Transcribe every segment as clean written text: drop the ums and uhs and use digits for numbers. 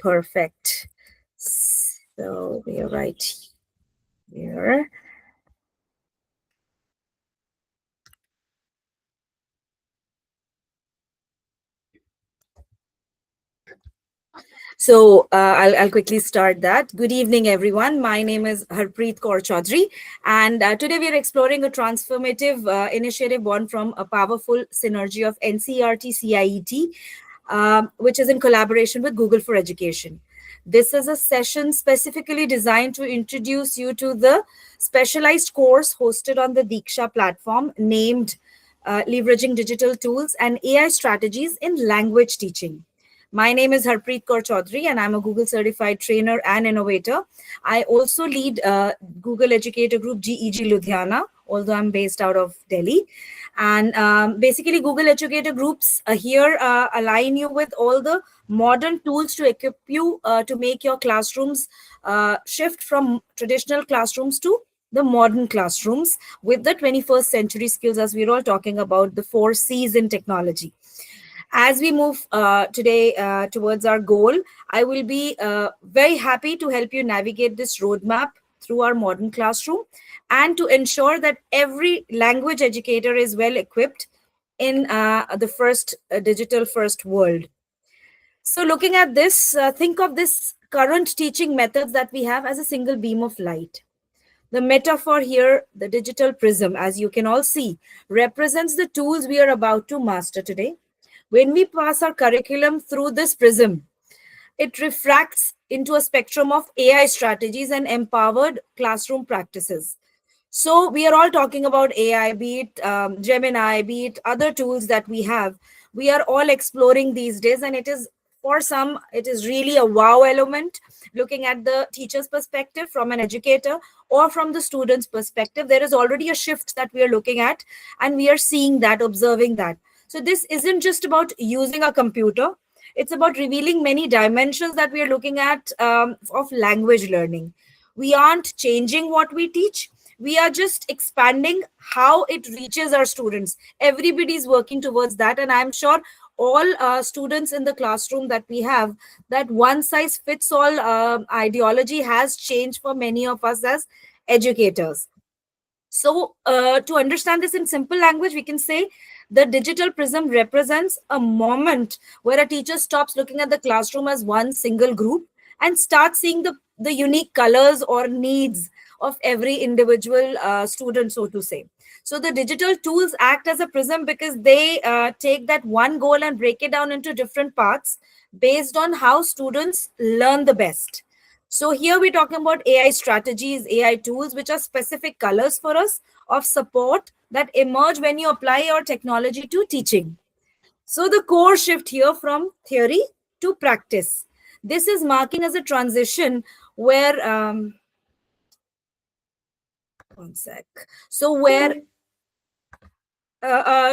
Perfect. So we are right here. So I'll quickly start that. Good evening, everyone. My name is Harpreet Kaur Chaudhary, and today we are exploring a transformative initiative born from a powerful synergy of NCERT CIET, which is in collaboration with Google for Education. This is a session specifically designed to introduce you to the specialized course hosted on the Diksha platform named Leveraging Digital Tools and AI Strategies in Language Teaching. My name is Harpreet Kaur Chaudhary, and I'm a Google certified trainer and innovator. I also lead Google Educator Group GEG Ludhiana, although I'm based out of Delhi. And basically, Google Educator Groups here align you with all the modern tools to equip you to make your classrooms shift from traditional classrooms to the modern classrooms with the 21st century skills, as we're all talking about the 4 C's in technology. As we move today towards our goal, I will be very happy to help you navigate this roadmap through our modern classroom and to ensure that every language educator is well equipped in the first digital first world. So looking at this, think of this current teaching methods that we have as a single beam of light. The metaphor here, the digital prism, as you can all see, represents the tools we are about to master today. When we pass our curriculum through this prism, it refracts into a spectrum of AI strategies and empowered classroom practices. So we are all talking about AI, be it Gemini, be it other tools that we have. We are all exploring these days, and it is for some, it is really a wow element. Looking at the teacher's perspective from an educator or from the student's perspective, there is already a shift that we are looking at, and we are seeing that, observing that. So this isn't just about using a computer. It's about revealing many dimensions that we are looking at of language learning. We aren't changing what we teach. We are just expanding how it reaches our students. Everybody is working towards that. And I'm sure all students in the classroom that we have, that one size fits all ideology has changed for many of us as educators. So to understand this in simple language, we can say the digital prism represents a moment where a teacher stops looking at the classroom as one single group and starts seeing the unique colors or needs of every individual student, so to say. So the digital tools act as a prism because they take that one goal and break it down into different parts based on how students learn the best. So here we're talking about AI strategies, AI tools, which are specific colors for us of support that emerge when you apply your technology to teaching. So the core shift here from theory to practice. This is marking as a transition where, one sec. So where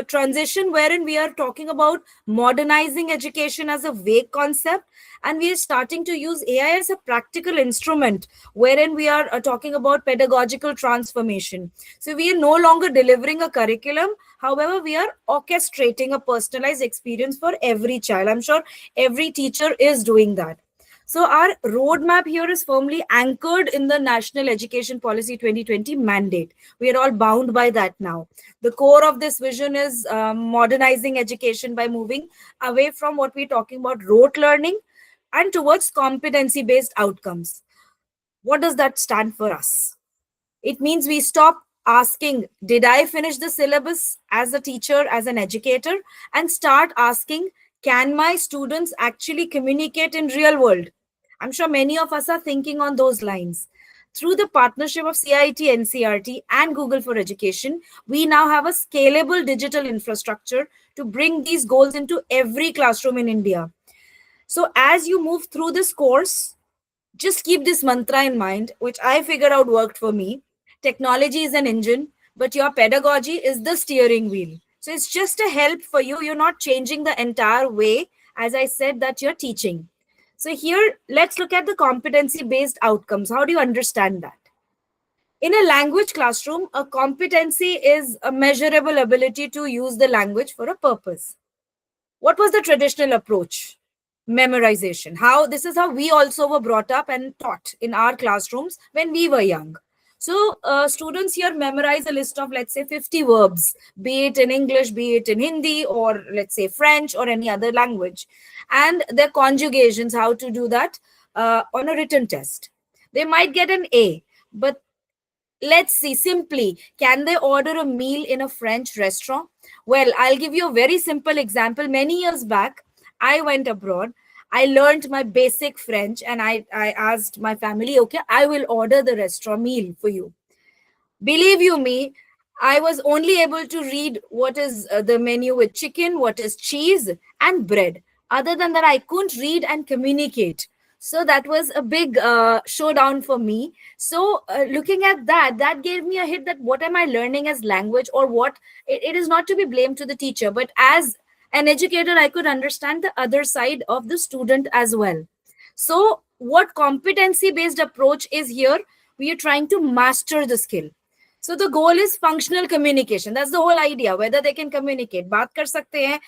transition wherein we are talking about modernizing education as a vague concept, and we are starting to use AI as a practical instrument wherein we are talking about pedagogical transformation. So we are no longer delivering a curriculum. However, we are orchestrating a personalized experience for every child. I'm sure every teacher is doing that. So our roadmap here is firmly anchored in the National Education Policy 2020 mandate. We are all bound by that now. The core of this vision is modernizing education by moving away from what we're talking about rote learning and towards competency-based outcomes. What does that stand for us? It means we stop asking, did I finish the syllabus as a teacher, as an educator, and start asking, can my students actually communicate in real world? I'm sure many of us are thinking on those lines. Through the partnership of CIT, NCRT, and Google for Education, we now have a scalable digital infrastructure to bring these goals into every classroom in India. So as you move through this course, just keep this mantra in mind, which I figured out worked for me. Technology is an engine, but your pedagogy is the steering wheel. So it's just a help for you. You're not changing the entire way, as I said, that you're teaching. So here, let's look at the competency-based outcomes. How do you understand that? In a language classroom, a competency is a measurable ability to use the language for a purpose. What was the traditional approach? Memorization. How this is how we also were brought up and taught in our classrooms when we were young. So students here memorize a list of, let's say, 50 verbs, be it in English, be it in Hindi, or let's say French or any other language, and their conjugations, how to do that on a written test. They might get an A, but let's see, simply, can they order a meal in a French restaurant? Well, I'll give you a very simple example. Many years back, I went abroad. I learned my basic French and I asked my family, okay, I will order the restaurant meal for you. Believe you me, I was only able to read what is the menu with chicken, what is cheese, and bread. Other than that, I couldn't read and communicate. So that was a big showdown for me. So looking at that, that gave me a hit that what am I learning as language, or what? It is not to be blamed to the teacher, but as an educator, I could understand the other side of the student as well. So what competency based approach is here? We are trying to master the skill. So the goal is functional communication. That's the whole idea, whether they can communicate. बात कर सकते हैं.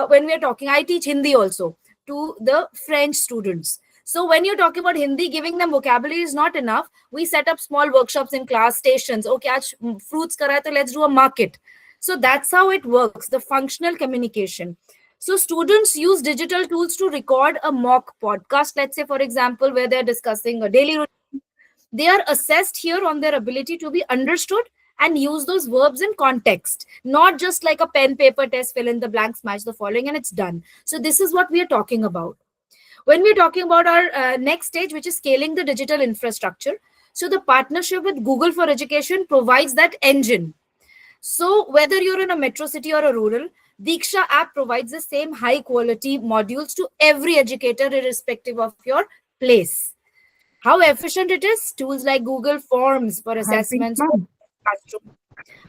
When we are talking, I teach Hindi also to the French students. So when you're talking about Hindi, giving them vocabulary is not enough. We set up small workshops in class stations. Okay, आज fruits करा है तो let's do a market. So that's how it works, the functional communication. So students use digital tools to record a mock podcast, let's say, for example, where they're discussing a daily routine. They are assessed here on their ability to be understood and use those verbs in context, not just like a pen paper test, fill in the blanks, match the following, and it's done. So this is what we are talking about. When we're talking about our next stage, which is scaling the digital infrastructure, so the partnership with Google for Education provides that engine. So whether you're in a metro city or a rural, Diksha app provides the same high quality modules to every educator irrespective of your place. How efficient it is? Tools like Google Forms for assessments,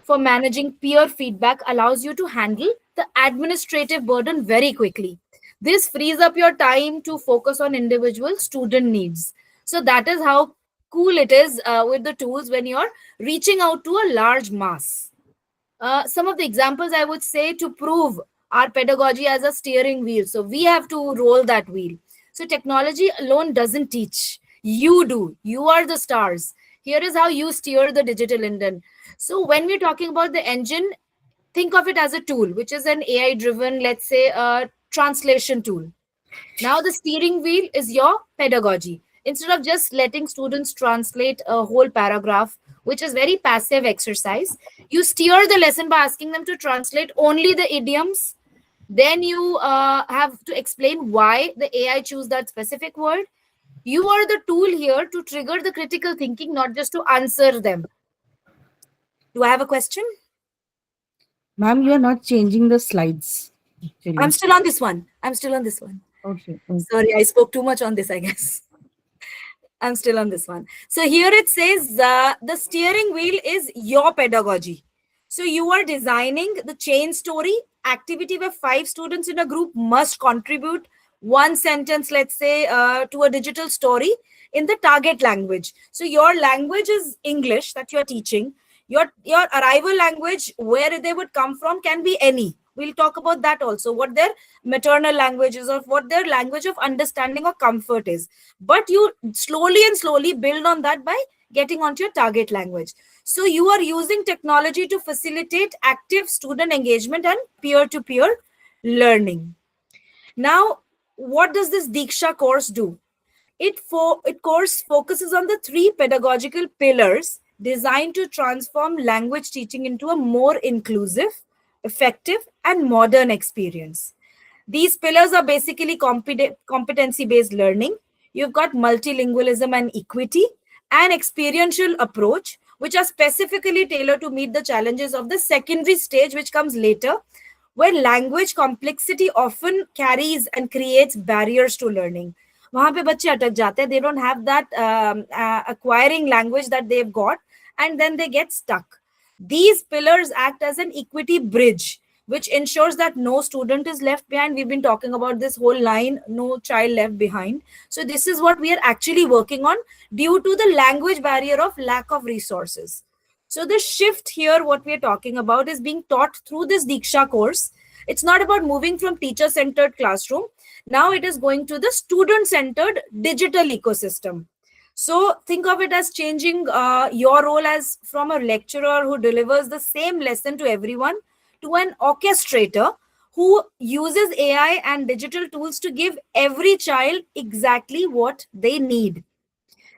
for managing peer feedback allows you to handle the administrative burden very quickly. This frees up your time to focus on individual student needs. So that is how cool it is with the tools when you're reaching out to a large mass. Some of the examples I would say to prove our pedagogy as a steering wheel. So we have to roll that wheel. So technology alone doesn't teach. You do. You are the stars. Here is how you steer the digital engine. So when we're talking about the engine, think of it as a tool, which is an AI driven, let's say, a translation tool. Now the steering wheel is your pedagogy. Instead of just letting students translate a whole paragraph, which is very passive exercise, you steer the lesson by asking them to translate only the idioms. Then you have to explain why the AI choose that specific word. You are the tool here to trigger the critical thinking, not just to answer them. Do I have a question? Ma'am, you are not changing the slides. Actually. I'm still on this one. Okay. Sorry, I spoke too much on this, I guess. I'm still on this one. So here it says the steering wheel is your pedagogy. So you are designing the chain story activity where 5 students in a group must contribute one sentence, let's say, to a digital story in the target language. So your language is English that you're teaching. Your arrival language, where they would come from, can be any. We'll talk about that also, what their maternal language is or what their language of understanding or comfort is. But you slowly build on that by getting onto your target language. So you are using technology to facilitate active student engagement and peer-to-peer learning. Now, what does this Diksha course do? It course focuses on the 3 pedagogical pillars designed to transform language teaching into a more inclusive, effective, and modern experience. These pillars are basically competency-based learning. You've got multilingualism and equity, and experiential approach, which are specifically tailored to meet the challenges of the secondary stage, which comes later, where language complexity often carries and creates barriers to learning. वहां पे बच्चे अटक जाते हैं. They don't have that acquiring language that they've got, and then they get stuck. These pillars act as an equity bridge, which ensures that no student is left behind. We've been talking about this whole line, no child left behind. So this is what we are actually working on due to the language barrier of lack of resources. So the shift here, what we are talking about, is being taught through this Diksha course. It's not about moving from teacher-centered classroom. Now it is going to the student-centered digital ecosystem. So think of it as changing your role as from a lecturer who delivers the same lesson to everyone to an orchestrator who uses AI and digital tools to give every child exactly what they need.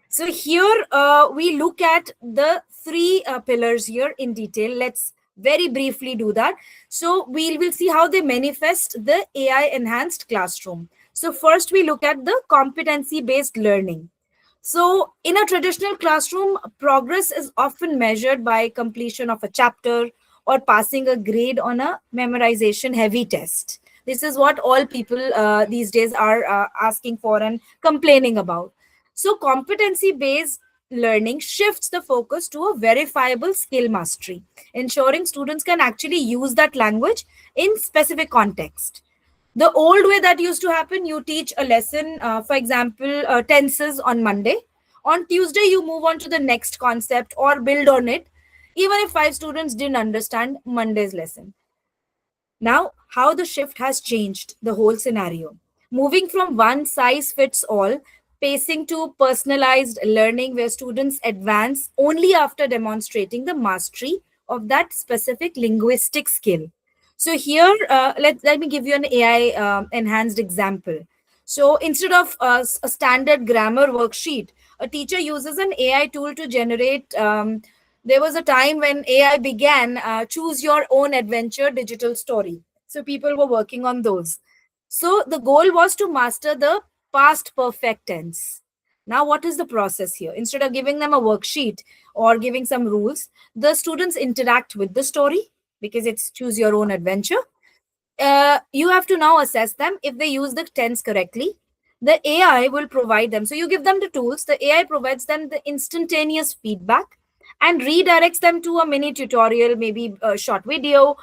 So here we look at the three pillars here in detail. Let's very briefly do that. So we will see how they manifest the AI enhanced classroom. So first we look at the competency based learning. So in a traditional classroom, progress is often measured by completion of a chapter or passing a grade on a memorization heavy test. This is what all people these days are asking for and complaining about. So competency based learning shifts the focus to a verifiable skill mastery, ensuring students can actually use that language in specific context. The old way that used to happen, you teach a lesson, for example, tenses on Monday. On Tuesday, you move on to the next concept or build on it, even if five students didn't understand Monday's lesson. Now, how the shift has changed the whole scenario. Moving from one size fits all pacing to personalized learning, where students advance only after demonstrating the mastery of that specific linguistic skill. So, here, let me give you an AI enhanced example. So, instead of a standard grammar worksheet, a teacher uses an AI tool to generate. There was a time when AI began choose your own adventure digital story. So people were working on those. So the goal was to master the past perfect tense. Now, what is the process here? Instead of giving them a worksheet or giving some rules, the students interact with the story because it's choose your own adventure. You have to now assess them if they use the tense correctly. The AI will provide them. So you give them the tools, the AI provides them the instantaneous feedback and redirects them to a mini tutorial, maybe a short video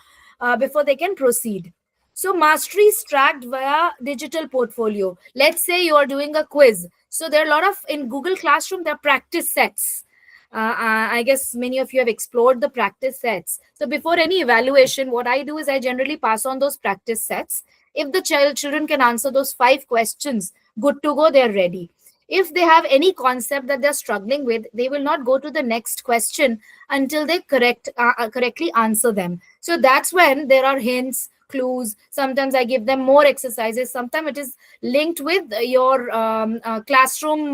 before they can proceed. So mastery is tracked via digital portfolio. Let's say you are doing a quiz. So there are a lot of, in Google Classroom, there are practice sets. I guess many of you have explored the practice sets. So before any evaluation, what I do is I generally pass on those practice sets. If the children can answer those 5 questions, good to go, they're ready. If they have any concept that they're struggling with, they will not go to the next question until they correctly answer them. So that's when there are hints, clues. Sometimes I give them more exercises. Sometimes it is linked with your classroom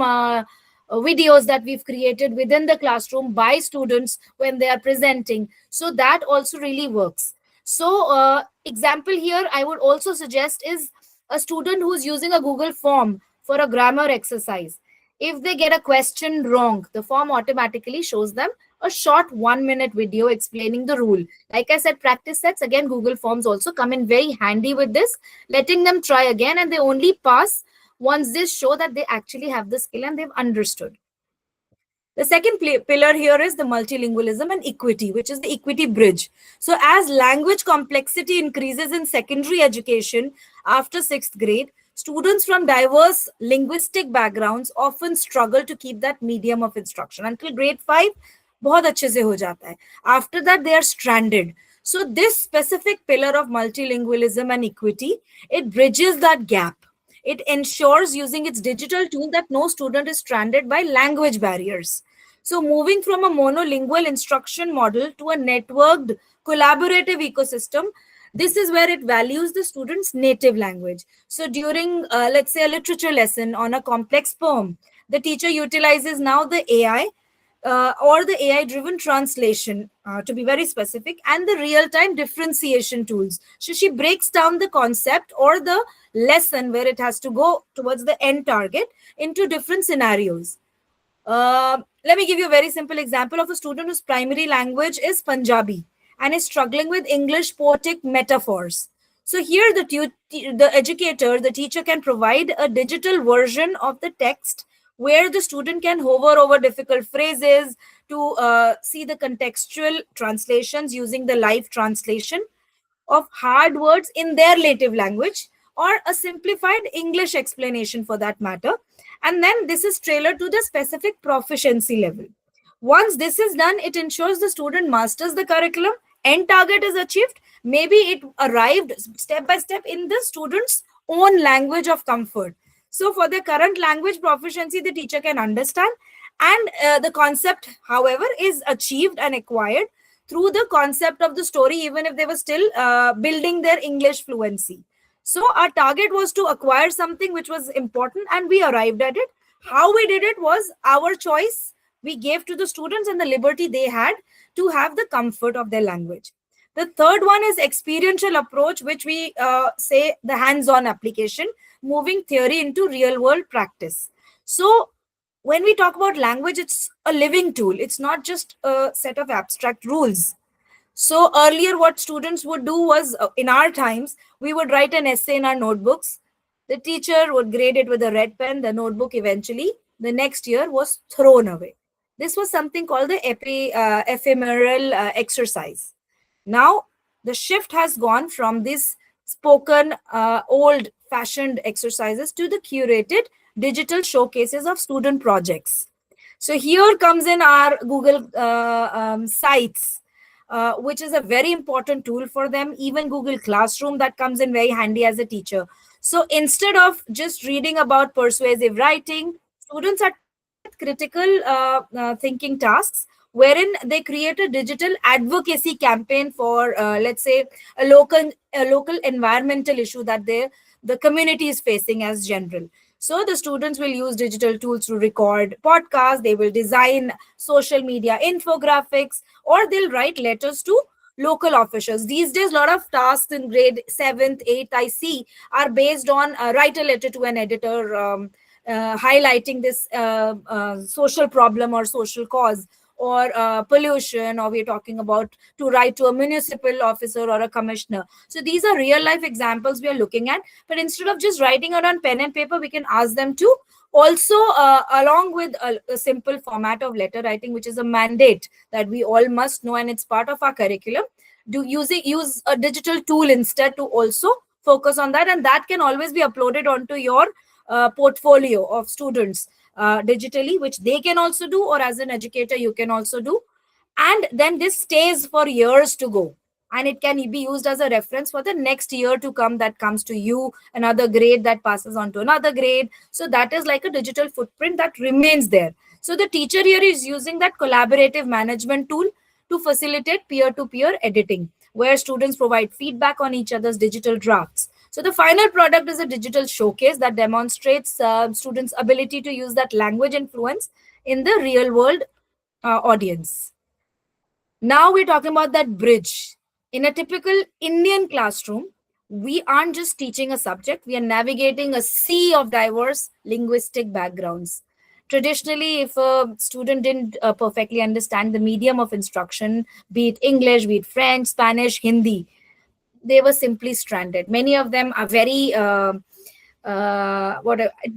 videos that we've created within the classroom by students when they are presenting. So that also really works. So example here I would also suggest is a student who's using a Google form for a grammar exercise. If they get a question wrong, the form automatically shows them a short 1-minute video explaining the rule. Like I said, practice sets, again, Google Forms also come in very handy with this, letting them try again, and they only pass once they show that they actually have the skill and they've understood. The second pillar here is the multilingualism and equity, which is the equity bridge. So as language complexity increases in secondary education after 6th grade, students from diverse linguistic backgrounds often struggle to keep that medium of instruction. Until grade 5, बहुत अच्छे से हो जाता है. After that, they are stranded. So this specific pillar of multilingualism and equity, it bridges that gap. It ensures using its digital tool that no student is stranded by language barriers. So moving from a monolingual instruction model to a networked collaborative ecosystem, this is where it values the student's native language. So during, let's say, a literature lesson on a complex poem, the teacher utilizes now the AI or the AI-driven translation, to be very specific, and the real-time differentiation tools. So she breaks down the concept or the lesson where it has to go towards the end target into different scenarios. Let me give you a very simple example of a student whose primary language is Punjabi and is struggling with English poetic metaphors. So here the educator, the teacher can provide a digital version of the text where the student can hover over difficult phrases to see the contextual translations using the live translation of hard words in their native language or a simplified English explanation for that matter. And then this is tailored to the specific proficiency level. Once this is done, it ensures the student masters the curriculum, end target is achieved, maybe it arrived step by step in the student's own language of comfort. So for the current language proficiency, the teacher can understand, and the concept, however, is achieved and acquired through the concept of the story, even if they were still building their English fluency. So our target was to acquire something which was important, and we arrived at it. How we did it was our choice. We gave to the students and the liberty they had to have the comfort of their language. The third one is experiential approach, which we say the hands-on application, moving theory into real-world practice. So when we talk about language, it's a living tool. It's not just a set of abstract rules. So earlier, what students would do was, in our times, we would write an essay in our notebooks. The teacher would grade it with a red pen. The notebook eventually, the next year, was thrown away. This was something called the ephemeral exercise. Now, the shift has gone from these spoken, old-fashioned exercises to the curated digital showcases of student projects. So here comes in our Google Sites, which is a very important tool for them. Even Google Classroom, that comes in very handy as a teacher. So instead of just reading about persuasive writing, students are critical thinking tasks, wherein they create a digital advocacy campaign for, let's say, a local environmental issue that the community is facing as general. So the students will use digital tools to record podcasts, they will design social media infographics, or they'll write letters to local officials. These days, a lot of tasks in grade 7th, 8th, I see, are based on write a letter to an editor, highlighting this social problem or social cause, or pollution, or we're talking about to write to a municipal officer or a commissioner. So these are real life examples we are looking at. But instead of just writing it on pen and paper, we can ask them to also, along with a simple format of letter writing, which is a mandate that we all must know, and it's part of our curriculum, use a digital tool instead to also focus on that. And that can always be uploaded onto your portfolio of students digitally, which they can also do, or as an educator you can also do. And then this stays for years to go, and it can be used as a reference for the next year to come, that comes to you, another grade that passes on to another grade. So that is like a digital footprint that remains there. So the teacher here is using that collaborative management tool to facilitate peer-to-peer editing, where students provide feedback on each other's digital drafts. So the final product is a digital showcase that demonstrates students' ability to use that language influence in the real world audience. Now we're talking about that bridge. In a typical Indian classroom, we aren't just teaching a subject, we are navigating a sea of diverse linguistic backgrounds. Traditionally, if a student didn't perfectly understand the medium of instruction, be it English, be it French, Spanish, Hindi, they were simply stranded. Many of them are very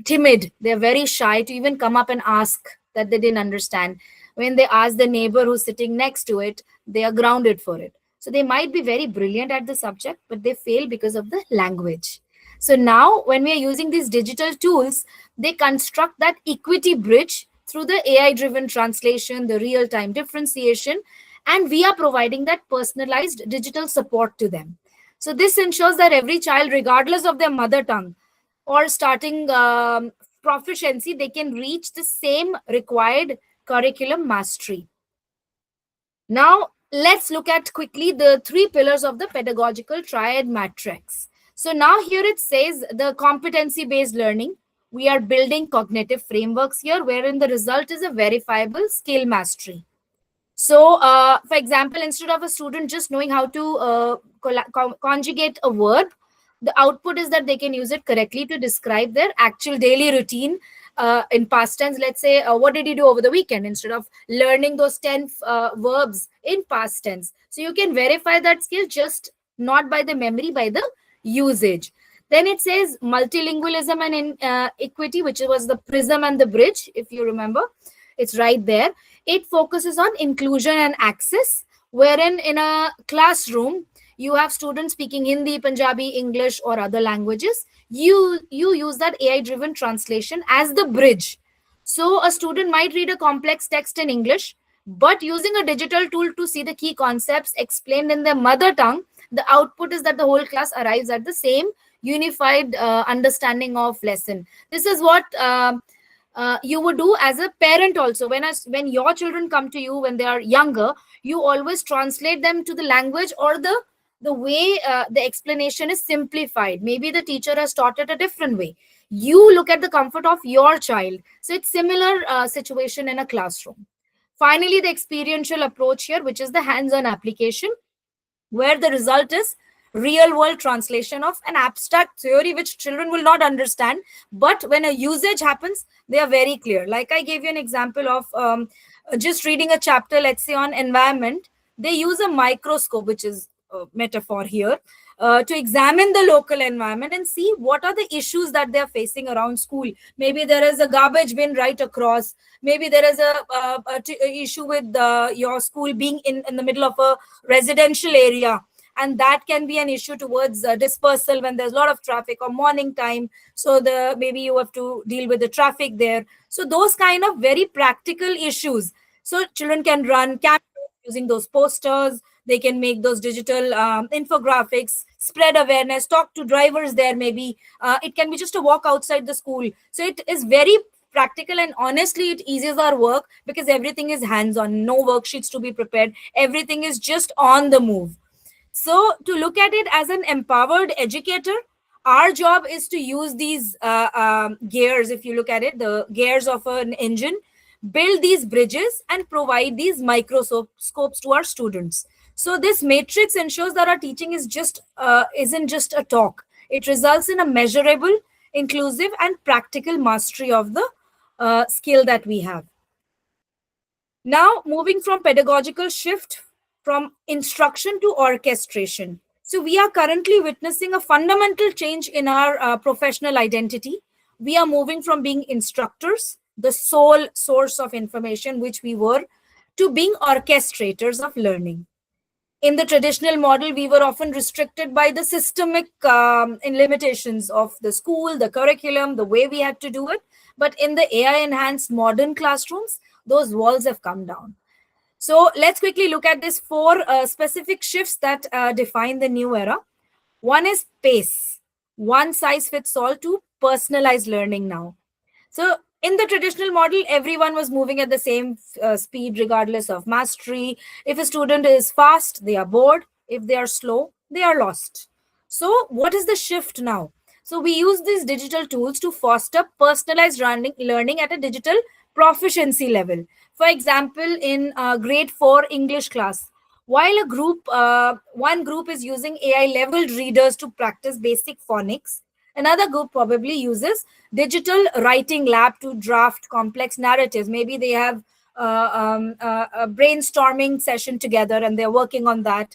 timid. They're very shy to even come up and ask that they didn't understand. When they ask the neighbor who's sitting next to it, they are grounded for it. So they might be very brilliant at the subject, but they fail because of the language. So now when we are using these digital tools, they construct that equity bridge through the AI-driven translation, the real-time differentiation, and we are providing that personalized digital support to them. So this ensures that every child, regardless of their mother tongue or starting proficiency, they can reach the same required curriculum mastery. Now, let's look at quickly the 3 pillars of the pedagogical triad matrix. So now here it says the competency-based learning. We are building cognitive frameworks here, wherein the result is a verifiable skill mastery. So, for example, instead of a student just knowing how to conjugate a verb, the output is that they can use it correctly to describe their actual daily routine in past tense. Let's say, what did you do over the weekend? Instead of learning those 10 verbs in past tense. So you can verify that skill just not by the memory, by the usage. Then it says multilingualism and equity, which was the prism and the bridge, if you remember. It's right there. It focuses on inclusion and access, wherein in a classroom, you have students speaking Hindi, Punjabi, English, or other languages. You use that AI-driven translation as the bridge. So a student might read a complex text in English, but using a digital tool to see the key concepts explained in their mother tongue, the output is that the whole class arrives at the same unified understanding of lesson. This is what you would do as a parent also. When your children come to you when they are younger, you always translate them to the language or the way the explanation is simplified. Maybe the teacher has taught it a different way. You look at the comfort of your child. So it's similar situation in a classroom. Finally, the experiential approach here, which is the hands-on application, where the result is real world translation of an abstract theory which children will not understand, but when a usage happens they are very clear. Like I gave you an example of just reading a chapter, let's say on environment. They use a microscope, which is a metaphor here, to examine the local environment and see what are the issues that they are facing around school. Maybe there is a garbage bin right across. Maybe there is a issue with your school being in the middle of a residential area, and that can be an issue towards dispersal when there's a lot of traffic or morning time. So the maybe you have to deal with the traffic there. So those kind of very practical issues. So children can run campaigns using those posters. They can make those digital infographics, spread awareness, talk to drivers there. Maybe it can be just a walk outside the school. So it is very practical, and honestly it eases our work because everything is hands on, no worksheets to be prepared, everything is just on the move. So to look at it as an empowered educator, our job is to use these gears. If you look at it, the gears of an engine, build these bridges and provide these microscopes to our students. So this matrix ensures that our teaching is isn't just a talk. It results in a measurable, inclusive and practical mastery of the skill that we have. Now, moving from pedagogical shift from instruction to orchestration. So we are currently witnessing a fundamental change in our professional identity. We are moving from being instructors, the sole source of information, which we were, to being orchestrators of learning. In the traditional model, we were often restricted by the systemic limitations of the school, the curriculum, the way we had to do it. But in the AI-enhanced modern classrooms, those walls have come down. So let's quickly look at these four specific shifts that define the new era. One is pace. One size fits all to personalized learning now. So in the traditional model, everyone was moving at the same speed, regardless of mastery. If a student is fast, they are bored. If they are slow, they are lost. So what is the shift now? So we use these digital tools to foster personalized learning at a digital proficiency level. For example, in grade 4 English class, while one group is using AI leveled readers to practice basic phonics, another group probably uses digital writing lab to draft complex narratives. Maybe they have a brainstorming session together and they're working on that,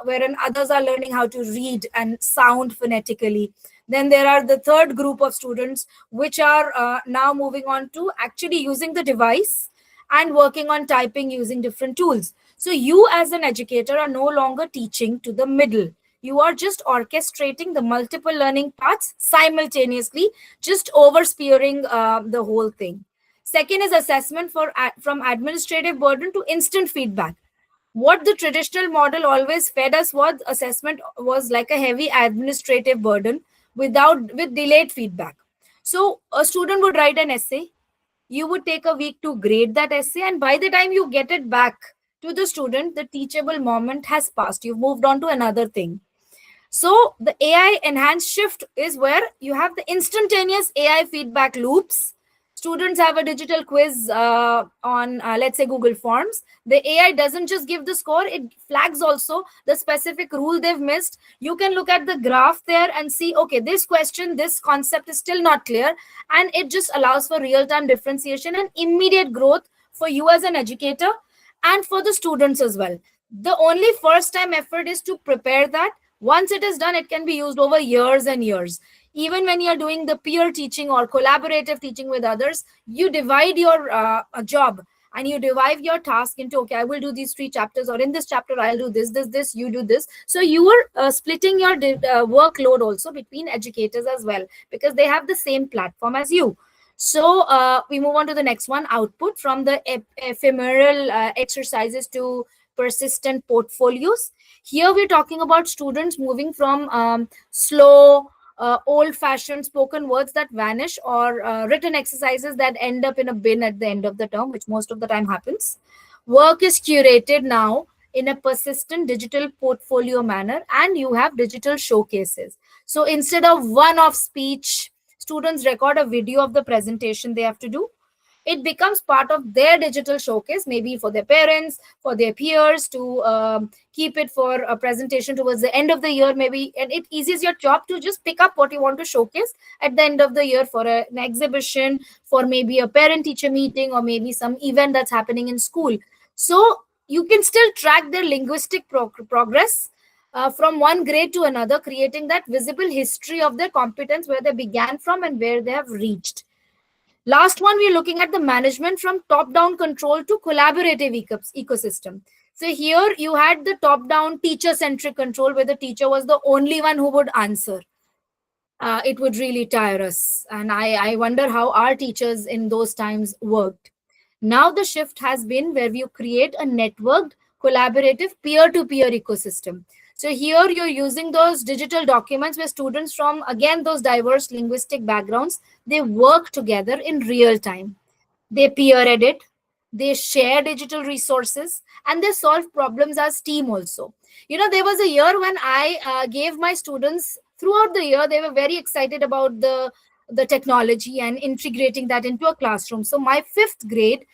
wherein others are learning how to read and sound phonetically. Then there are the third group of students which are now moving on to actually using the device and working on typing using different tools. So you as an educator are no longer teaching to the middle. You are just orchestrating the multiple learning paths simultaneously, just overspearing the whole thing. Second is assessment from administrative burden to instant feedback. What the traditional model always fed us was assessment was like a heavy administrative burden with delayed feedback. So a student would write an essay. You would take a week to grade that essay, and by the time you get it back to the student, the teachable moment has passed. You've moved on to another thing. So the AI enhanced shift is where you have the instantaneous AI feedback loops. Students have a digital quiz on, let's say, Google Forms. The AI doesn't just give the score, it flags also the specific rule they've missed. You can look at the graph there and see, okay, this question, this concept is still not clear. And it just allows for real-time differentiation and immediate growth for you as an educator and for the students as well. The only first-time effort is to prepare that. Once it is done, it can be used over years and years. Even when you're doing the peer teaching or collaborative teaching with others, you divide your job and you divide your task into, okay, I will do these 3 chapters, or in this chapter, I'll do this, you do this. So you are splitting your workload also between educators as well, because they have the same platform as you. So we move on to the next one, output from the ephemeral exercises to persistent portfolios. Here we're talking about students moving from slow, old-fashioned spoken words that vanish, or written exercises that end up in a bin at the end of the term, which most of the time happens. Work is curated now in a persistent digital portfolio manner, and you have digital showcases. So instead of one-off speech, students record a video of the presentation they have to do. It becomes part of their digital showcase, maybe for their parents, for their peers, to keep it for a presentation towards the end of the year maybe, and it eases your job to just pick up what you want to showcase at the end of the year for an exhibition, for maybe a parent teacher meeting, or maybe some event that's happening in school. So you can still track their linguistic progress from one grade to another, creating that visible history of their competence, where they began from and where they have reached. Last one, we're looking at the management from top-down control to collaborative ecosystem. So here you had the top-down teacher-centric control, where the teacher was the only one who would answer. It would really tire us. And I wonder how our teachers in those times worked. Now the shift has been where you create a networked, collaborative, peer-to-peer ecosystem. So here you're using those digital documents where students from, again, those diverse linguistic backgrounds, they work together in real time. They peer edit, they share digital resources, and they solve problems as team also. There was a year when I gave my students, throughout the year, they were very excited about the technology and integrating that into a classroom. So my fifth grade,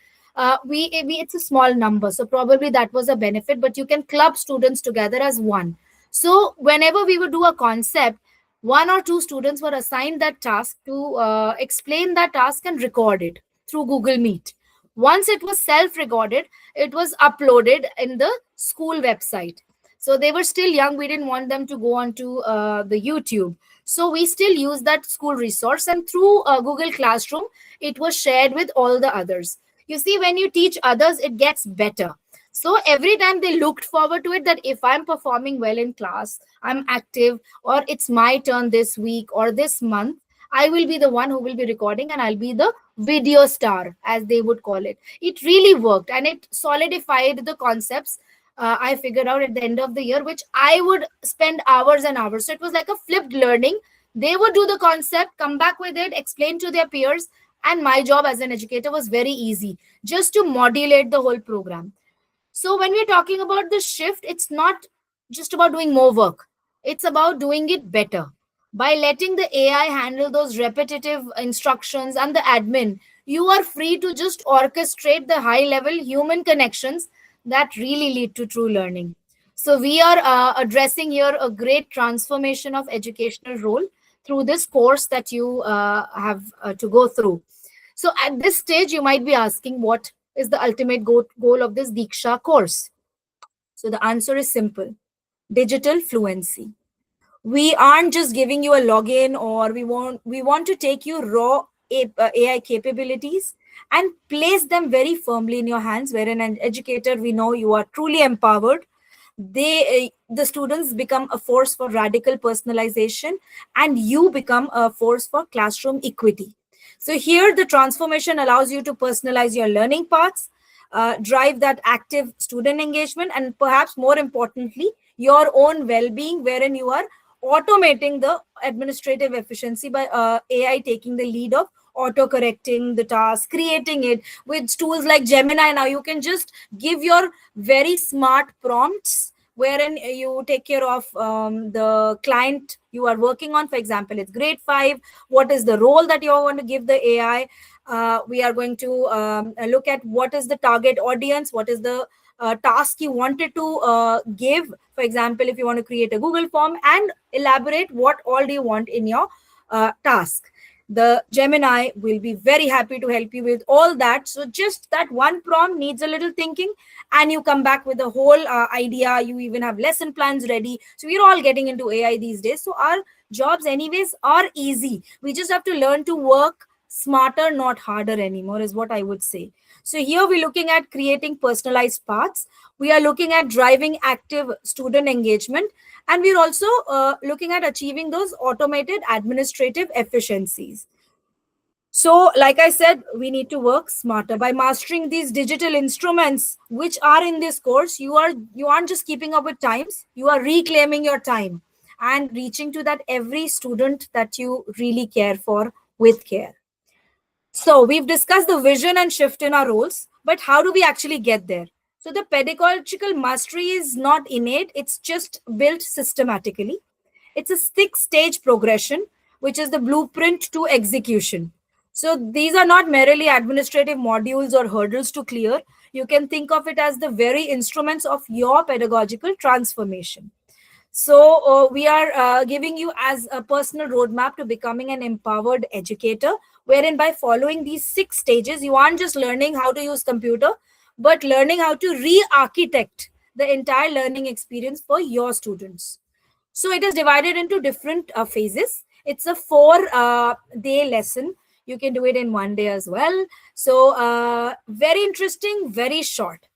we it's a small number, so probably that was a benefit, but you can club students together as one. So whenever we would do a concept, one or two students were assigned that task to explain that task and record it through Google Meet. Once it was self-recorded, it was uploaded in the school website. So they were still young. We didn't want them to go onto the YouTube. So we still use that school resource, and through Google Classroom, it was shared with all the others. You see, when you teach others, it gets better. So every time they looked forward to it, that if I'm performing well in class, I'm active, or it's my turn this week or this month, I will be the one who will be recording, and I'll be the video star, as they would call it. It really worked, and it solidified the concepts I figured out at the end of the year, which I would spend hours and hours. So it was like a flipped learning. They would do the concept, come back with it, explain to their peers, and my job as an educator was very easy, just to modulate the whole program. So when we're talking about the shift, it's not just about doing more work. It's about doing it better. By letting the AI handle those repetitive instructions and the admin, you are free to just orchestrate the high-level human connections that really lead to true learning. So we are addressing here a great transformation of educational role through this course that you have to go through. So at this stage, you might be asking, what is the ultimate goal of this Diksha course? So the answer is simple: digital fluency. We aren't just giving you a login, or we want to take you raw AI capabilities and place them very firmly in your hands, wherein an educator, we know you are truly empowered. The students become a force for radical personalization, and you become a force for classroom equity. So here the transformation allows you to personalize your learning paths, drive that active student engagement, and perhaps more importantly, your own well-being, wherein you are automating the administrative efficiency by AI taking the lead of auto-correcting the task, creating it with tools like Gemini. Now you can just give your very smart prompts, wherein you take care of the client you are working on. For example, it's grade 5. What is the role that you want to give the AI? We are going to look at what is the target audience, what is the task you wanted to give. For example, if you want to create a Google form, and elaborate what all do you want in your task. The Gemini will be very happy to help you with all that. So just that one prompt needs a little thinking, and you come back with a whole idea. You even have lesson plans ready. So we're all getting into AI these days. So our jobs anyways are easy. We just have to learn to work smarter, not harder anymore, is what I would say. So here we're looking at creating personalized paths. We are looking at driving active student engagement, and we're also looking at achieving those automated administrative efficiencies. So, like I said, we need to work smarter by mastering these digital instruments which are in this course. You aren't just keeping up with times, you are reclaiming your time. and reaching to that every student that you really care for with care. So we've discussed the vision and shift in our roles, but how do we actually get there? So the pedagogical mastery is not innate, it's just built systematically. It's a 6-stage progression, which is the blueprint to execution. So these are not merely administrative modules or hurdles to clear. You can think of it as the very instruments of your pedagogical transformation. So we are giving you as a personal roadmap to becoming an empowered educator, wherein by following these 6 stages, you aren't just learning how to use computer, but learning how to re-architect the entire learning experience for your students. So it is divided into different phases. It's a 4-day lesson. You can do it in one day as well. So very interesting, very short.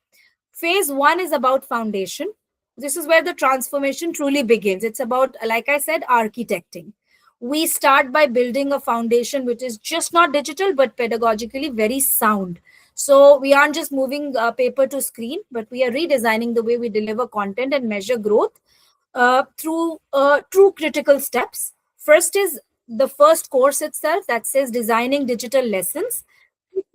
Phase 1 is about foundation. This is where the transformation truly begins. It's about, like I said, architecting. We start by building a foundation which is just not digital, but pedagogically very sound. So we aren't just moving paper to screen, but we are redesigning the way we deliver content and measure growth through true critical steps. First is the first course itself that says designing digital lessons.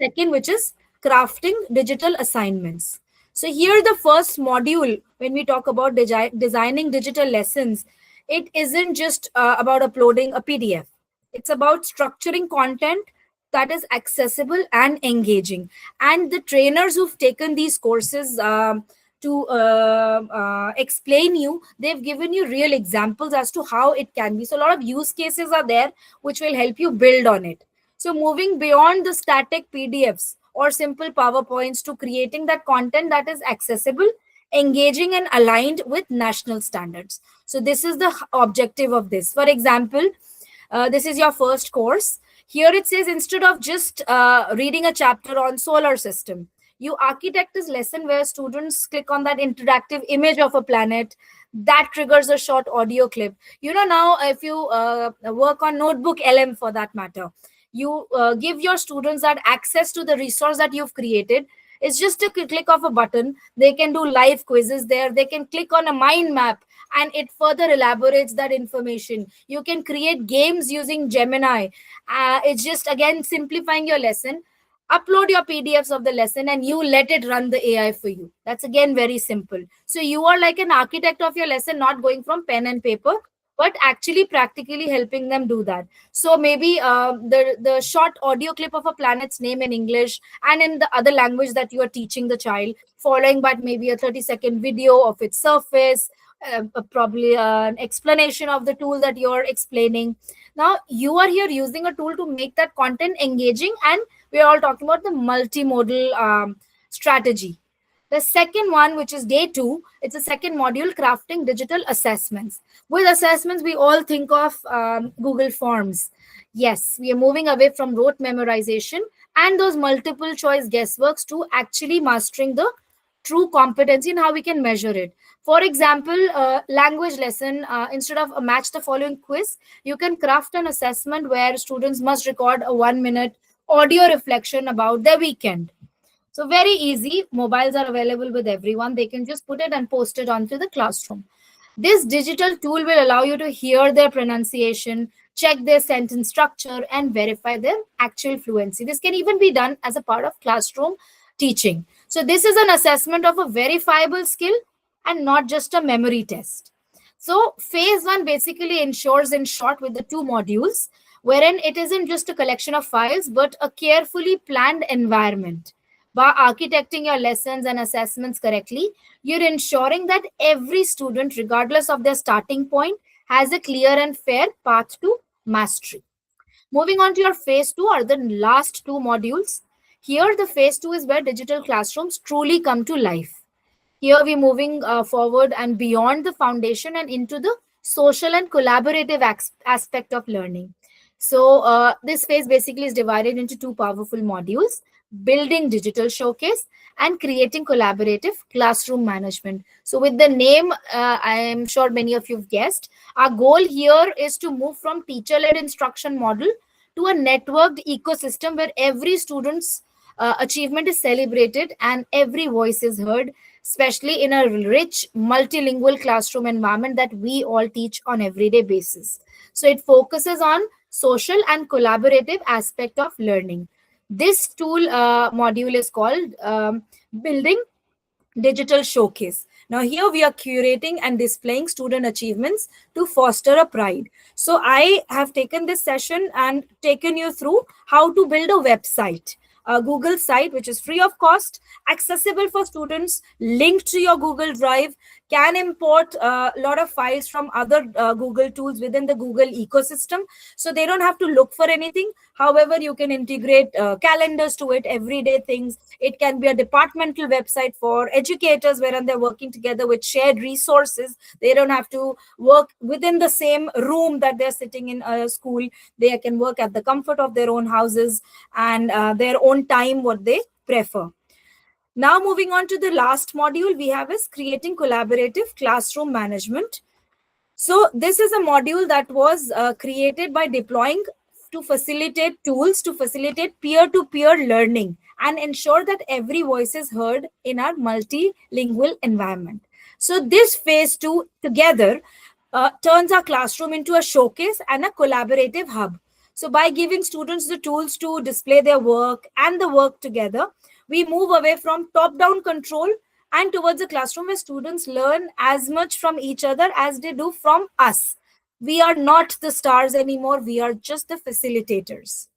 Second, which is crafting digital assignments. So here the first module, when we talk about designing digital lessons, it isn't just about uploading a PDF. It's about structuring content that is accessible and engaging. And the trainers who've taken these courses to explain you, they've given you real examples as to how it can be. So a lot of use cases are there which will help you build on it. So moving beyond the static PDFs or simple PowerPoints to creating that content that is accessible, engaging, and aligned with national standards. So this is the objective of this. For example, this is your first course. Here it says instead of just reading a chapter on solar system, you architect this lesson where students click on that interactive image of a planet that triggers a short audio clip. You know, now if you work on Notebook LM for that matter, you give your students that access to the resource that you've created. It's just a click of a button. They can do live quizzes there. They can click on a mind map and it further elaborates that information. You can create games using Gemini. It's just, again, simplifying your lesson. Upload your PDFs of the lesson and you let it run the AI for you. That's, again, very simple. So you are like an architect of your lesson, not going from pen and paper, but actually practically helping them do that. So maybe the short audio clip of a planet's name in English and in the other language that you are teaching the child, following by maybe a 30-second video of its surface, probably an explanation of the tool that you're explaining. Now you are here using a tool to make that content engaging, and we are all talking about the multimodal strategy. The second one, which is day 2, it's a second module, crafting digital assessments. With assessments, we all think of Google Forms. Yes, we are moving away from rote memorization and those multiple choice guessworks to actually mastering the true competency and how we can measure it. For example, language lesson, instead of a match the following quiz, you can craft an assessment where students must record a 1-minute audio reflection about their weekend. So very easy. Mobiles are available with everyone. They can just put it and post it onto the classroom. This digital tool will allow you to hear their pronunciation, check their sentence structure, and verify their actual fluency. This can even be done as a part of classroom teaching. So this is an assessment of a verifiable skill and not just a memory test. So phase 1 basically ensures, in short, with the 2 modules, wherein it isn't just a collection of files, but a carefully planned environment. By architecting your lessons and assessments correctly, you're ensuring that every student, regardless of their starting point, has a clear and fair path to mastery. Moving on to your phase 2, or the last 2 modules. Here, the phase 2 is where digital classrooms truly come to life. Here we're moving forward and beyond the foundation and into the social and collaborative aspect of learning. So this phase basically is divided into 2 powerful modules: building digital showcase and creating collaborative classroom management. So with the name, I am sure many of you have guessed, our goal here is to move from teacher-led instruction model to a networked ecosystem where every student's achievement is celebrated and every voice is heard. especially in a rich multilingual classroom environment that we all teach on everyday basis. So it focuses on social and collaborative aspect of learning. This tool module is called Building Digital Showcase. Now, here we are curating and displaying student achievements to foster a pride. So, I have taken this session and taken you through how to build a website, a Google site which is free of cost, accessible for students, linked to your Google Drive, can import a lot of files from other Google tools within the Google ecosystem. So, they don't have to look for anything. However, you can integrate calendars to it, everyday things. It can be a departmental website for educators wherein they're working together with shared resources. They don't have to work within the same room that they're sitting in a school. They can work at the comfort of their own houses and their own time, what they prefer. Now, moving on to the last module we have is creating collaborative classroom management. So this is a module that was created by deploying to facilitate tools to facilitate peer-to-peer learning and ensure that every voice is heard in our multilingual environment. So this phase two together turns our classroom into a showcase and a collaborative hub. So by giving students the tools to display their work and the work together, we move away from top-down control and towards a classroom where students learn as much from each other as they do from us. We are not the stars anymore. We are just the facilitators.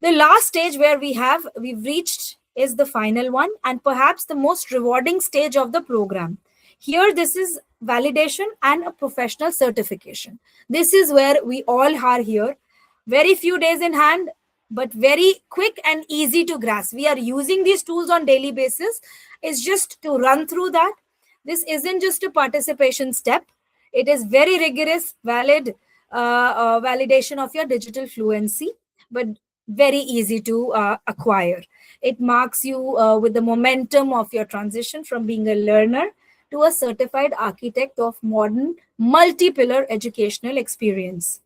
The last stage where we've reached is the final one and perhaps the most rewarding stage of the program. Here, this is validation and a professional certification. This is where we all are here. Very few days in hand, but very quick and easy to grasp. We are using these tools on daily basis. It's just to run through that. This isn't just a participation step. It is very rigorous, valid validation of your digital fluency, but very easy to acquire. It marks you with the momentum of your transition from being a learner to a certified architect of modern multi-pillar educational experience.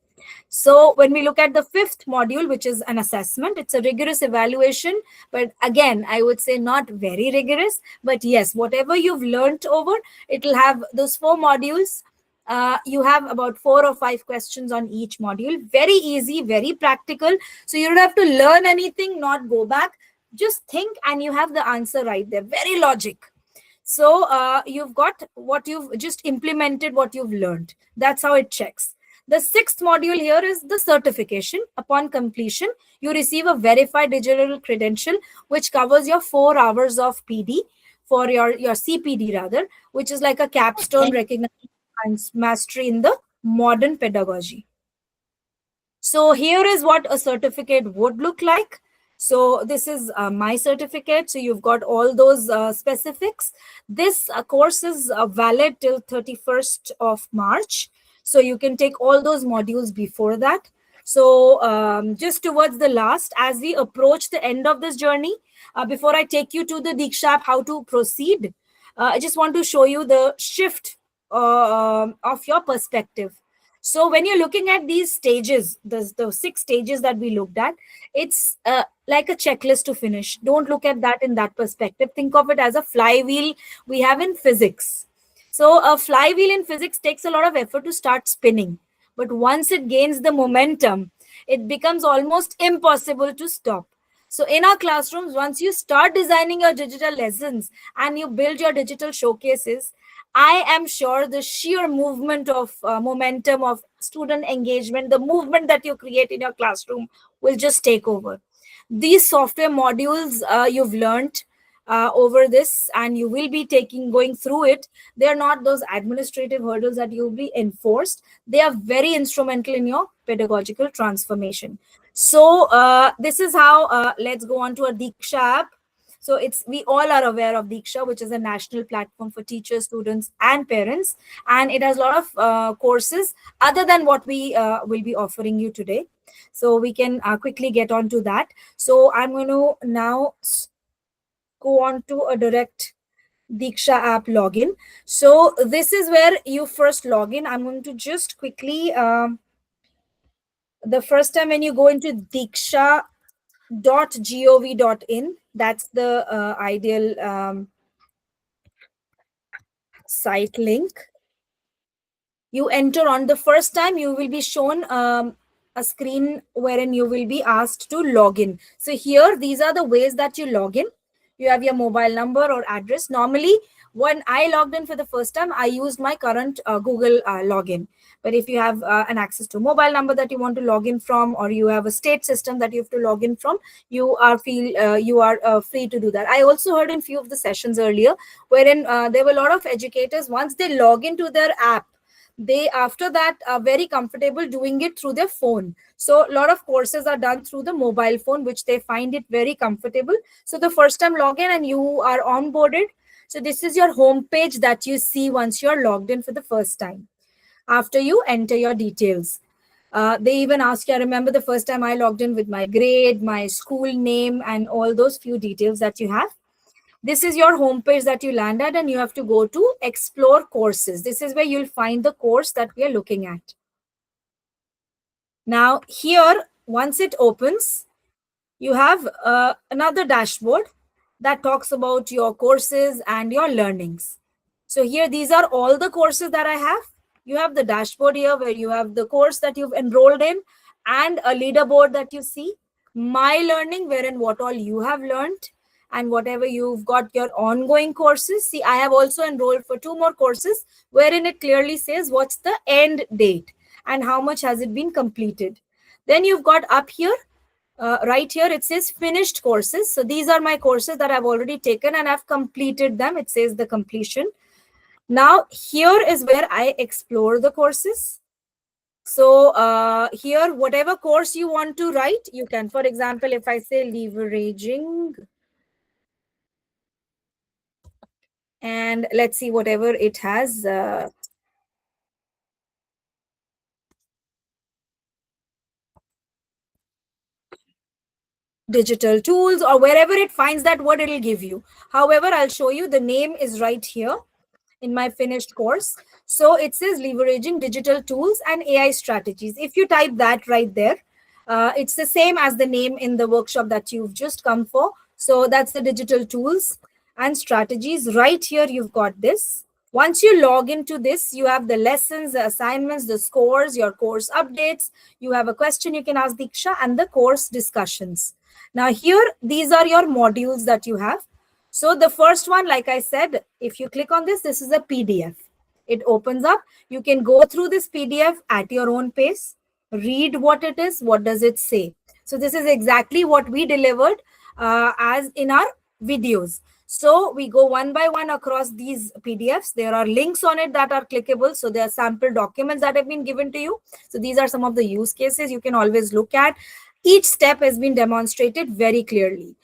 So when we look at the fifth module, which is an assessment, it's a rigorous evaluation, but again, I would say not very rigorous, but yes, whatever you've learned over, it'll have those four modules. You have about 4 or 5 questions on each module. Very easy, very practical. So you don't have to learn anything, not go back. Just think and you have the answer right there. Very logic. So you've got what you've just implemented, what you've learned. That's how it checks. The sixth module here is the certification. Upon completion, you receive a verified digital credential, which covers your 4 hours of PD for your CPD rather, which is like a capstone recognition and mastery in the modern pedagogy. So here is what a certificate would look like. So this is my certificate. So you've got all those specifics. This course is valid till 31st of March. So you can take all those modules before that. So just towards the last, as we approach the end of this journey, before I take you to the Diksha app, how to proceed, I just want to show you the shift of your perspective. So when you're looking at these stages, the 6 stages that we looked at, it's like a checklist to finish. Don't look at that in that perspective. Think of it as a flywheel we have in physics. So a flywheel in physics takes a lot of effort to start spinning. But once it gains the momentum, it becomes almost impossible to stop. So in our classrooms, once you start designing your digital lessons and you build your digital showcases, I am sure the sheer movement of momentum of student engagement, the movement that you create in your classroom will just take over. These software modules you've learned over this and you will be going through it. They're not those administrative hurdles that you'll be enforced. They are very instrumental in your pedagogical transformation. So this is how, let's go on to a Diksha app. So we all are aware of Diksha, which is a national platform for teachers, students, and parents. And it has a lot of courses other than what we will be offering you today. So we can quickly get on to that. So I'm going to now go on to a direct Diksha app login. So this is where you first log in. I'm going to just quickly, the first time when you go into diksha.gov.in, that's the ideal site link. You enter on the first time, you will be shown a screen wherein you will be asked to log in. So here, these are the ways that you log in. You have your mobile number or address. Normally, when I logged in for the first time, I used my current Google login. But if you have an access to mobile number that you want to log in from, or you have a state system that you have to log in from, you are free to do that. I also heard in few of the sessions earlier, wherein there were a lot of educators, once they log into their app, they after that are very comfortable doing it through their phone. So a lot of courses are done through the mobile phone, which they find it very comfortable. So the first time login and you are onboarded. So this is your home page that you see once you're logged in for the first time, after you enter your details. They even ask you, I remember the first time I logged in with my grade, my school name, and all those few details that you have. This is your homepage that you land at, and you have to go to explore courses. This is where you'll find the course that we are looking at. Now here, once it opens, you have another dashboard that talks about your courses and your learnings. So here, these are all the courses that I have. You have the dashboard here where you have the course that you've enrolled in and a leaderboard that you see. My learning, wherein what all you have learned, and whatever you've got your ongoing courses. See, I have also enrolled for 2 more courses wherein it clearly says what's the end date and how much has it been completed. Then you've got up here, right here, it says finished courses. So these are my courses that I've already taken and I've completed them. It says the completion. Now here is where I explore the courses. So here, whatever course you want to write, you can. For example, if I say leveraging, and let's see whatever it has. Digital tools, or wherever it finds that word, it'll give you. However, I'll show you the name is right here in my finished course. So it says leveraging digital tools and AI strategies. If you type that right there, it's the same as the name in the workshop that you've just come for. So that's the digital tools and strategies. Right here, you've got this. Once you log into this, you have the lessons, the assignments, the scores, your course updates. You have a question you can ask Diksha, and the course discussions. Now here, these are your modules that you have. So the first one, like I said, if you click on this, this is a PDF. It opens up. You can go through this PDF at your own pace, read what it is, what does it say. So this is exactly what we delivered as in our videos. So we go one by one across these PDFs. There are links on it that are clickable. So there are sample documents that have been given to you. So these are some of the use cases you can always look at. Each step has been demonstrated very clearly.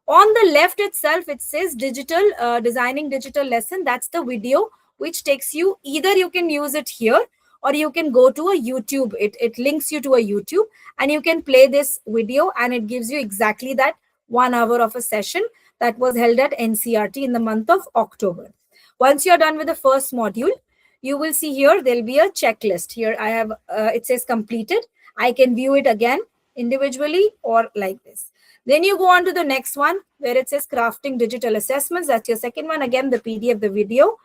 On the left itself, it says digital designing digital lesson. That's the video which takes you, either you can use it here or you can go to a YouTube. It links you to a YouTube and you can play this video and it gives you exactly that 1 hour of a session that was held at NCERT in the month of October. Once you're done with the first module, you will see here there'll be a checklist. Here I have, it says completed. I can view it again individually or like this. Then you go on to the next one where it says crafting digital assessments. That's your second one. Again, the PDF, the video.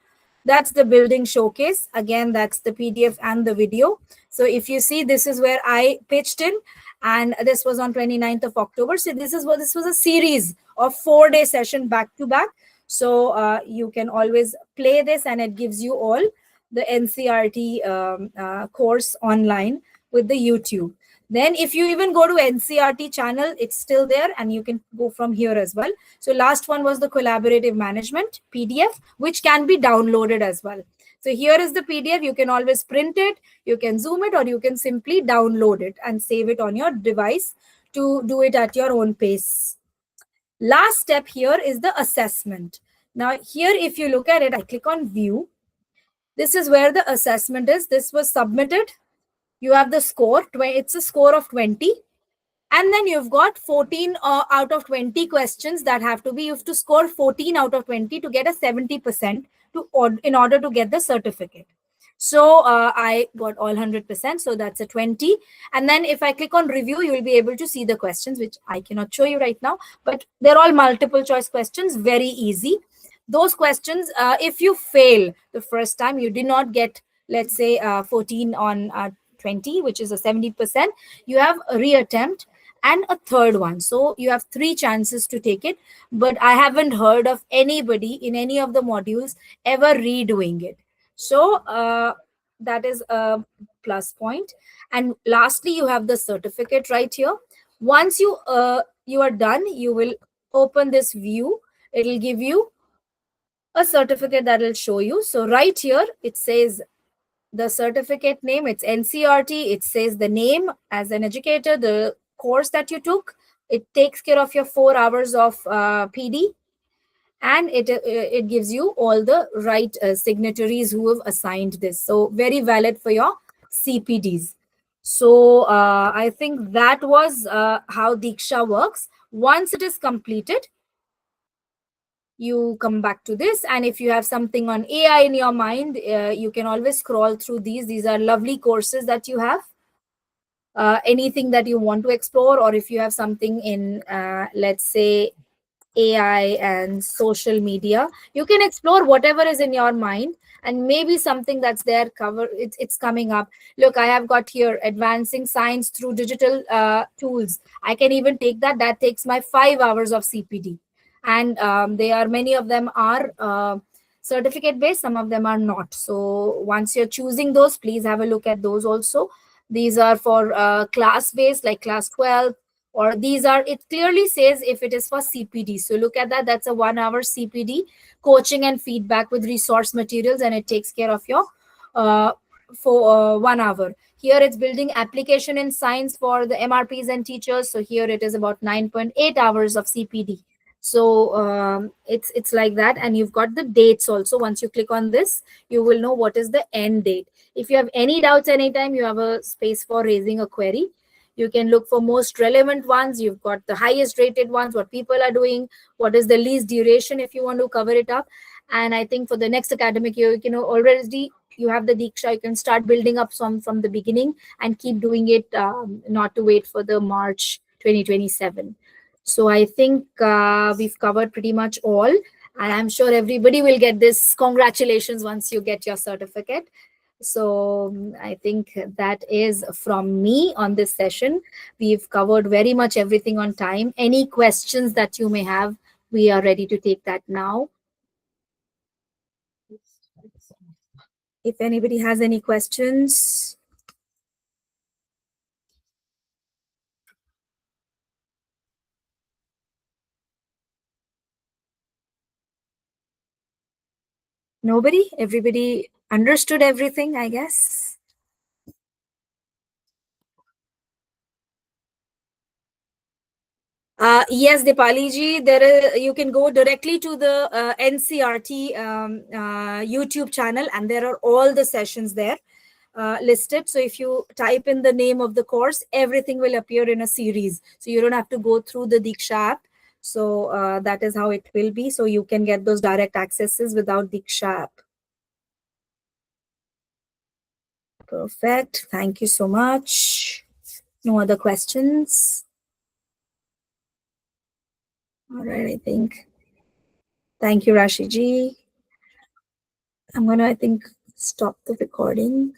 That's the building showcase. Again, that's the PDF and the video. So if you see, this is where I pitched in, and this was on 29th of October. So this was a series of 4-day session back to back. So you can always play this and it gives you all the NCERT course online with the YouTube. Then if you even go to NCERT channel, it's still there and you can go from here as well. So last one was the collaborative management PDF, which can be downloaded as well. So here is the PDF. You can always print it, you can zoom it, or you can simply download it and save it on your device to do it at your own pace. Last step here is the assessment. Now here, if you look at it, I click on view. This is where the assessment is. This was submitted. You have the score, it's a score of 20. And then you've got 14 out of 20 questions that have to be, you have to score 14 out of 20 to get a 70% in order to get the certificate. So I got all 100%. So that's a 20. And then if I click on review, you will be able to see the questions, which I cannot show you right now, but they're all multiple choice questions, very easy. those questions, if you fail the first time, you did not get, let's say, 14 on 20, which is a 70%, you have a reattempt and a third one. So you have three chances to take it. But I haven't heard of anybody in any of the modules ever redoing it. So that is a plus point. And lastly, you have the certificate right here. Once you are done, you will open this view. It'll give you a certificate that will show you. So right here, it says the certificate name, it's NCRT. It says the name as an educator, the course that you took. It takes care of your 4 hours of PD, and it gives you all the right signatories who have assigned this. So very valid for your CPDs. So I think that was how Diksha works. Once it is completed, you come back to this, and if you have something on AI in your mind, you can always scroll through these are lovely courses that you have. Anything that you want to explore, or if you have something in let's say AI and social media, you can explore whatever is in your mind, and maybe something that's there cover it's coming up. Look, I have got here advancing science through digital tools. I can even take that. That takes my 5 hours of CPD, and they are, many of them are certificate based, some of them are not. So once you're choosing those, please have a look at those also. These are for class based, like class 12, or these are, it clearly says if it is for CPD. So look at that. That's a 1 hour CPD, coaching and feedback with resource materials, and it takes care of your uh, for 1 hour. Here it's building application in science for the MRPs and teachers. So here it is about 9.8 hours of CPD. So it's like that, and you've got the dates also. Once you click on this, you will know what is the end date. If you have any doubts anytime, you have a space for raising a query. You can look for most relevant ones. You've got the highest rated ones, what people are doing, what is the least duration if you want to cover it up. And I think for the next academic year, you know, already you have the Diksha, you can start building up some from the beginning and keep doing it, not to wait for the March 2027. So I think we've covered pretty much all, and I'm sure everybody will get this. Congratulations once you get your certificate. So I think that is from me on this session. We've covered very much everything on time. Any questions that you may have, we are ready to take that now. If anybody has any questions. Nobody? Everybody understood everything, I guess. Yes, Dipali ji, there is, you can go directly to the NCRT YouTube channel, and there are all the sessions there listed. So if you type in the name of the course, everything will appear in a series. So you don't have to go through the Diksha app. So that is how it will be. So you can get those direct accesses without Diksha app. Perfect. Thank you so much. No other questions? All right, I think. Thank you, Rashi ji. I'm going to, I think, stop the recording.